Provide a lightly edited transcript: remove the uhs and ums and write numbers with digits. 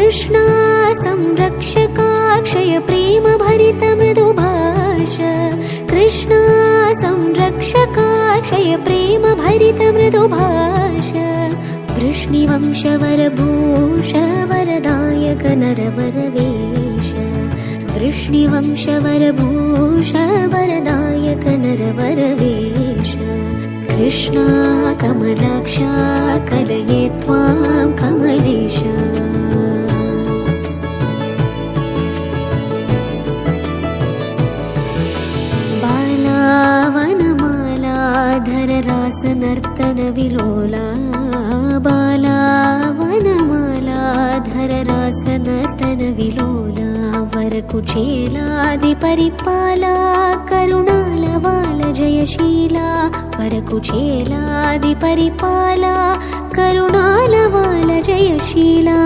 कृष्णा संरक्षकाक्षय प्रेम भरित मृदुभाष कृष्णा संरक्षकाक्षय प्रेम भरित मृदुभाष वृष्णिवंशवरभूष वरदायक नरवरवेश वृष्णिवंशवरभूष वरदायक नरवरवेश कृष्णा कमलाक्षा कलये त्वां कमलेश बाला वनमालाधर रासनर्तन विलोला बाला वनमालाधर रासनर्तन विलोला वरकुचेलादिपरिपाला करुणालवाल जयशीला वरकुचेलादिपरिपाला करुणालवाल जयशीला